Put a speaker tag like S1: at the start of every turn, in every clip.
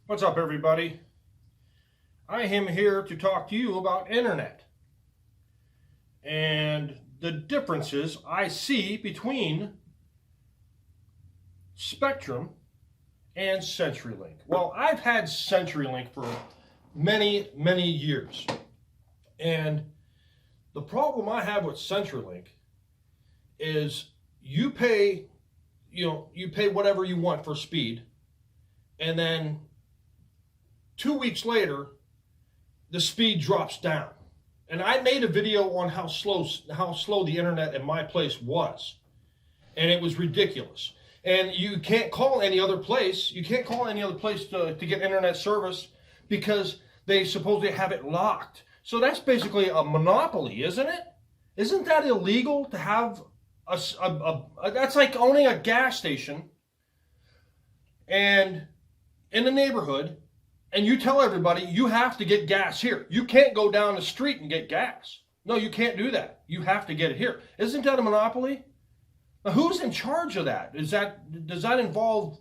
S1: What's up, everybody? I am here to talk to you about internet and the differences I see between Spectrum and Centurylink. Well, I've had Centurylink for many, many years. And the problem I have with Centurylink is you pay whatever you want for speed, and then 2 weeks later, the speed drops down. And I made a video on how slow the internet in my place was. And it was ridiculous. And you can't call any other place. You can't call any other place to get internet service because they supposedly have it locked. So that's basically a monopoly, isn't it? Isn't that illegal to have that's like owning a gas station and in the neighborhood, and you tell everybody you have to get gas here. You can't go down the street and get gas. No, you can't do that. You have to get it here. Isn't that a monopoly? Now, who's in charge of that? Does that involve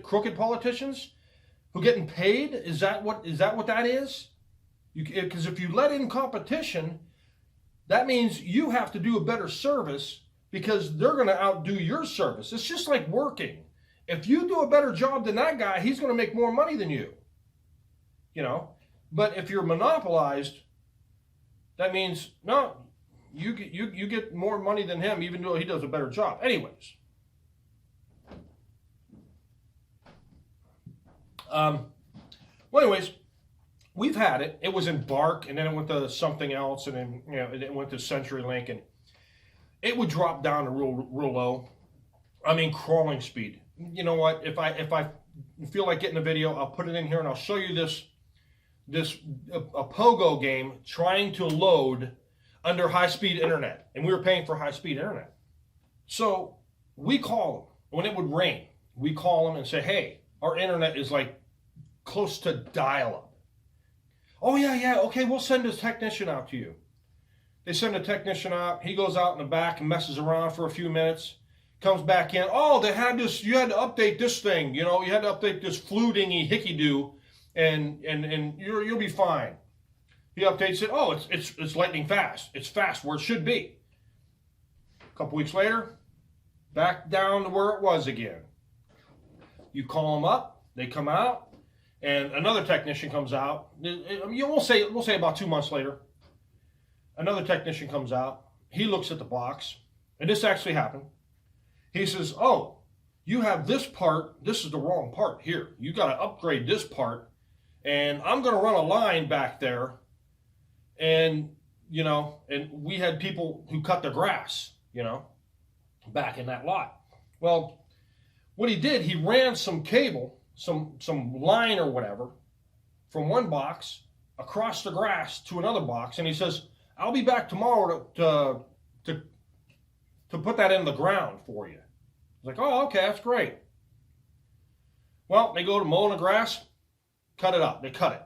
S1: crooked politicians who are getting paid? Is that what that is? Because if you let in competition, that means you have to do a better service because they're going to outdo your service. It's just like working. If you do a better job than that guy, he's going to make more money than you. But if you're monopolized, that means no, you get more money than him, even though he does a better job. Anyways, we've had it. It was in Bark, and then it went to something else, and then it went to Centurylink, and it would drop down to real low. I mean, crawling speed. You know what? If I feel like getting a video, I'll put it in here and I'll show you a pogo game trying to load under high-speed internet, and we were paying for high-speed internet. So we call them when it would rain. We call them and say, "Hey, our internet is like close to dial-up." "Oh yeah, okay, we'll send a technician out to you." They send a technician out. He goes out in the back and messes around for a few minutes. Comes back in. "Oh, they had this. You had to update this thing. You had to update this flu-dingy hickey-doo, and you'll be fine." He updates it. "Oh, it's lightning fast. It's fast where it should be." A couple weeks later, back down to where it was again. You call them up. They come out, and another technician comes out. We'll say about 2 months later. Another technician comes out. He looks at the box, and this actually happened. He says, "Oh, you have this part. This is the wrong part here. You got to upgrade this part, and I'm going to run a line back there." And and we had people who cut the grass, back in that lot. Well, what he did, he ran some cable, some line or whatever, from one box across the grass to another box, and he says, "I'll be back tomorrow to put that in the ground for you." I was like, "Oh, okay, that's great." Well, they go to mowing the grass, cut it up. They cut it.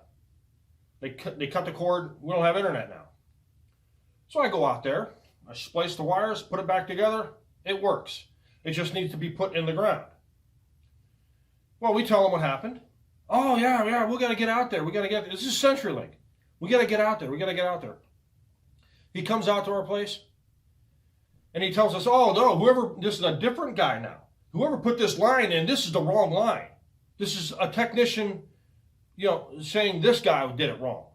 S1: They cut the cord. We don't have internet now. So I go out there, I splice the wires, put it back together. It works. It just needs to be put in the ground. Well, we tell them what happened. "Oh, yeah, we got to get out there. This is Centurylink. We got to get out there. He comes out to our place. And he tells us, "Oh, no, this is a different guy now. Whoever put this line in, this is the wrong line. This is a technician, saying this guy did it wrong."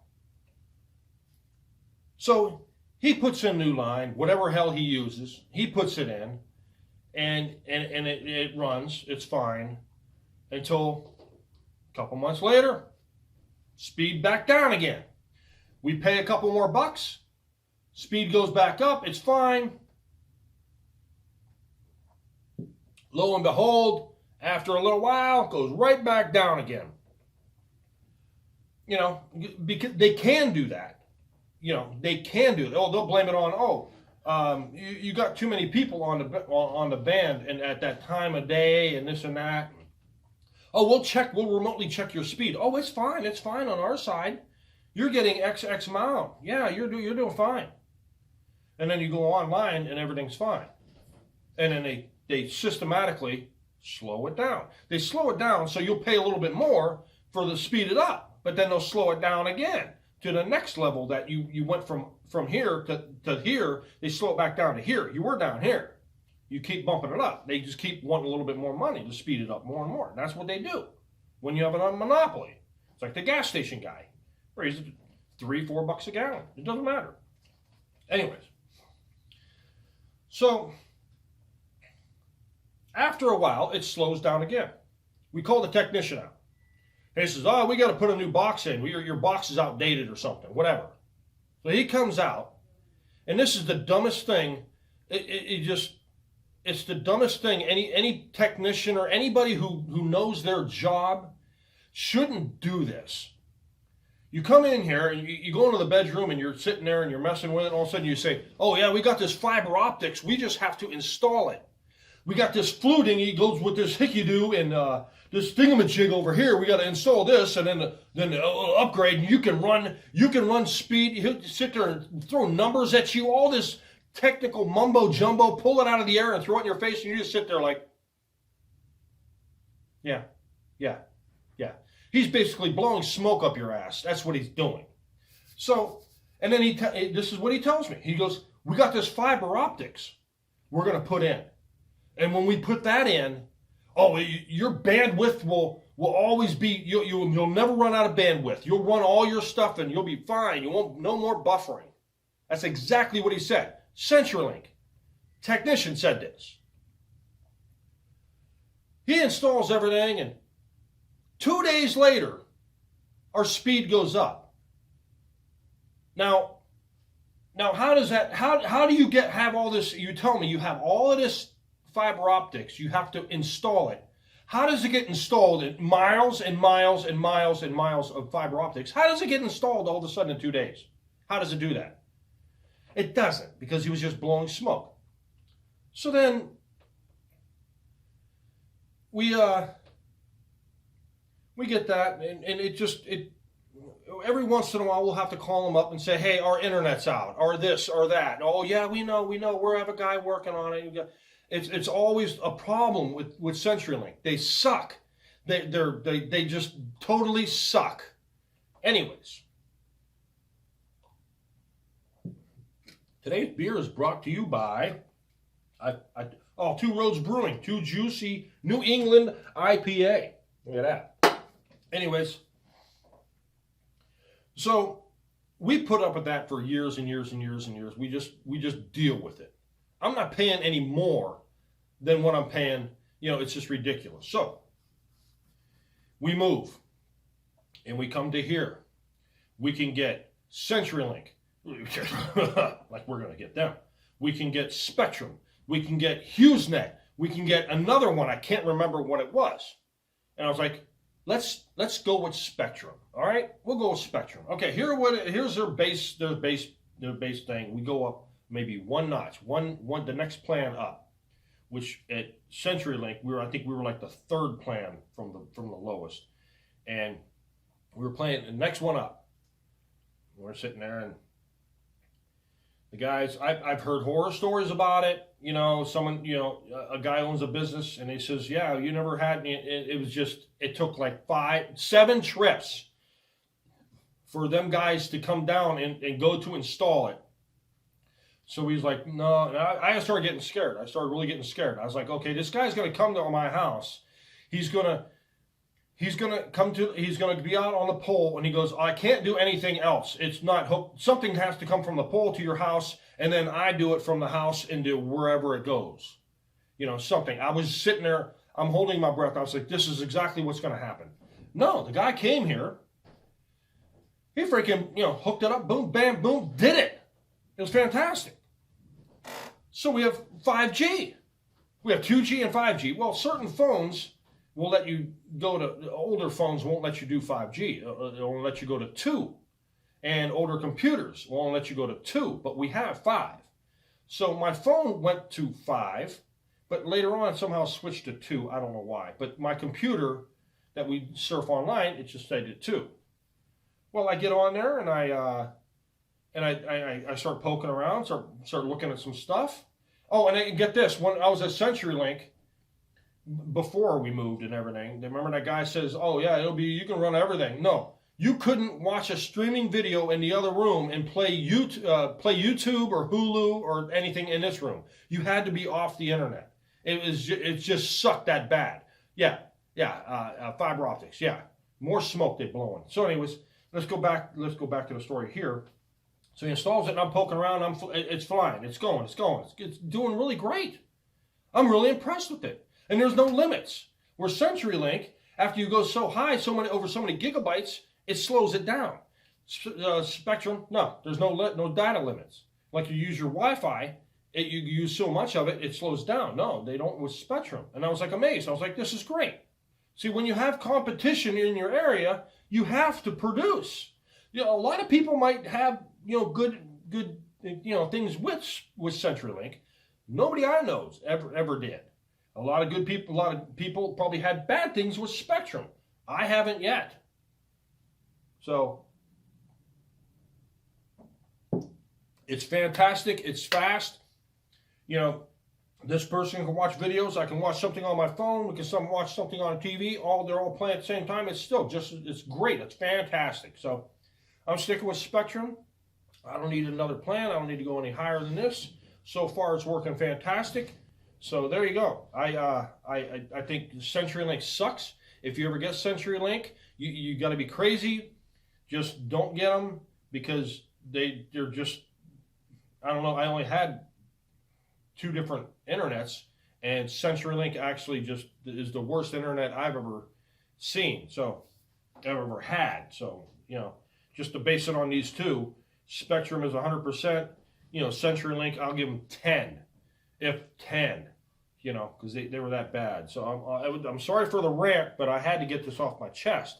S1: So he puts in a new line, whatever hell he uses. He puts it in, and it runs. It's fine until a couple months later, speed back down again. We pay a couple more bucks. Speed goes back up. It's fine. Lo and behold, after a little while, it goes right back down again. Because they can do that. They can do that. Oh, they'll blame it on, you got too many people on the band and at that time of day and this and that. "Oh, we'll remotely check your speed." "Oh, it's fine on our side. You're getting X amount. Yeah, you're doing fine." And then you go online and everything's fine. And then they systematically slow it down. They slow it down so you'll pay a little bit more for the speed it up, but then they'll slow it down again to the next level that you went from here to here. They slow it back down to here. You were down here. You keep bumping it up. They just keep wanting a little bit more money to speed it up more and more. And that's what they do when you have a monopoly. It's like the gas station guy. Raises $3-4 a gallon. It doesn't matter. Anyways, so after a while, it slows down again. We call the technician out. And he says, oh, we got to put a new box in. Your box is outdated or something, whatever. So he comes out, and this is the dumbest thing. It's the dumbest thing. Any technician or anybody who knows their job shouldn't do this. You come in here and you go into the bedroom and you're sitting there and you're messing with it, and all of a sudden you say, oh yeah, we got this fiber optics, we just have to install it. We got this fluting, it goes with this hickey-doo and this thingamajig over here, we got to install this, and then upgrade, and you can run speed. He'll sit there and throw numbers at you, all this technical mumbo jumbo, pull it out of the air and throw it in your face, and you just sit there like, yeah. He's basically blowing smoke up your ass. That's what he's doing. So, and then this is what he tells me. He goes, we got this fiber optics we're going to put in. And when we put that in, oh, your bandwidth will always be, you'll never run out of bandwidth. You'll run all your stuff and you'll be fine. You won't, no more buffering. That's exactly what he said. Centurylink technician said this. He installs everything, and 2 days later, our speed goes up. Now how does that, how do you have all this? You tell me you have all of this fiber optics, you have to install it. How does it get installed in miles and miles and miles and miles of fiber optics? How does it get installed all of a sudden in 2 days? How does it do that? It doesn't, because he was just blowing smoke. So then we get that, and it every once in a while we'll have to call them up and say, hey, our internet's out, or this or that. Oh yeah, we know, we have a guy working on it. It's always a problem with Centurylink. They suck. They just totally suck. Anyways, today's beer is brought to you by Two Roads Brewing, Two Juicy New England IPA. Look at that. Anyways, so we put up with that for years and years and years and years. We just deal with it. I'm not paying any more than what I'm paying. It's just ridiculous. So we move and we come to here. We can get Centurylink, like we're going to get them. We can get Spectrum. We can get HughesNet. We can get another one. I can't remember what it was. And I was like, let's go with Spectrum. All right, we'll go with Spectrum. Okay, here's their base thing. We go up maybe one notch, the next plan up, which at CenturyLink I think we were like the third plan from the lowest, and we were playing the next one up. We're sitting there, and the guys, I've heard horror stories about it. Someone, a guy owns a business, and he says, yeah, you never had, it took like 5-7 trips for them guys to come down and go to install it. So he's like, no, and I started getting scared. I started really getting scared. I was like, okay, this guy's going to come to my house. He's going to be out on the pole, and he goes, I can't do anything else. It's not hooked. Something has to come from the pole to your house, and then I do it from the house into wherever it goes. Something. I was sitting there, I'm holding my breath. I was like, this is exactly what's going to happen. No, the guy came here. He freaking, hooked it up, boom, bam, boom, did it. It was fantastic. So we have 5G. We have 2G and 5G. Well, certain phones will let you go to, older phones won't let you do 5G. It'll let you go to 2. And older computers won't let you go to 2, but we have 5. So my phone went to 5, but later on somehow switched to 2. I don't know why. But my computer that we surf online, it just stayed at 2. Well, I get on there and I start poking around, start looking at some stuff. Oh, and get this, when I was at CenturyLink, before we moved and everything. Remember that guy says, "Oh yeah, you can run everything." No, you couldn't watch a streaming video in the other room and play YouTube or Hulu or anything in this room. You had to be off the internet. It just sucked that bad. Yeah, fiber optics. Yeah, more smoke they blowing. So, anyways, let's go back to the story here. So he installs it, and I'm poking around. It's flying. It's going. It's doing really great. I'm really impressed with it. And there's no limits. Where Centurylink, after you go so high, over so many gigabytes, it slows it down. Spectrum, no, there's no data limits. Like you use your Wi-Fi, you use so much of it, it slows down. No, they don't with Spectrum. And I was like amazed. I was like, this is great. See, when you have competition in your area, you have to produce. A lot of people might have good things with Centurylink. Nobody I know ever did. A lot of people probably had bad things with Spectrum. I haven't yet. So it's fantastic. It's fast. This person can watch videos. I can watch something on my phone. We can watch something on a TV. They're all playing at the same time. It's great. It's fantastic. So I'm sticking with Spectrum. I don't need another plan. I don't need to go any higher than this. So far, it's working fantastic. So there you go. I think Centurylink sucks. If you ever get Centurylink, you got to be crazy. Just don't get them because they're just, I don't know. I only had 2 different internets, and Centurylink actually just is the worst internet I've ever seen. So I've ever had. So just to base it on these 2, Spectrum is 100%. Centurylink, I'll give them 10, if 10. Because they were that bad. So I'm sorry for the rant, but I had to get this off my chest.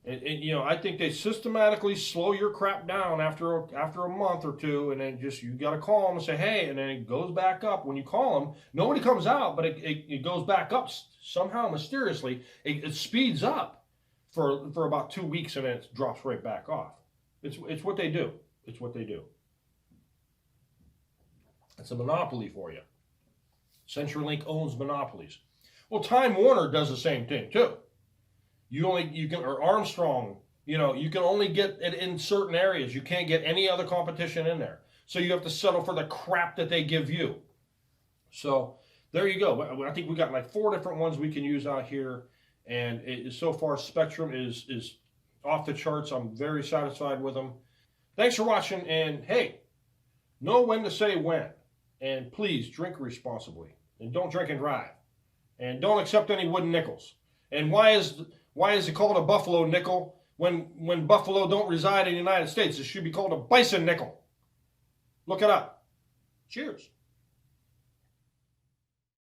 S1: And I think they systematically slow your crap down after a month or 2, and then you got to call them and say, hey, and then it goes back up. When you call them, nobody comes out, but it goes back up somehow mysteriously. It speeds up for about 2 weeks, and then it drops right back off. It's what they do. It's what they do. It's a monopoly for you. Centurylink owns monopolies. Well, Time Warner does the same thing too. Or Armstrong, you can only get it in certain areas. You can't get any other competition in there. So you have to settle for the crap that they give you. So there you go. I think we got like 4 different ones we can use out here. And so far, Spectrum is off the charts. I'm very satisfied with them. Thanks for watching. And hey, know when to say when. And please drink responsibly. And don't drink and drive. And don't accept any wooden nickels. And why is it called a buffalo nickel when buffalo don't reside in the United States? It should be called a bison nickel. Look it up. Cheers.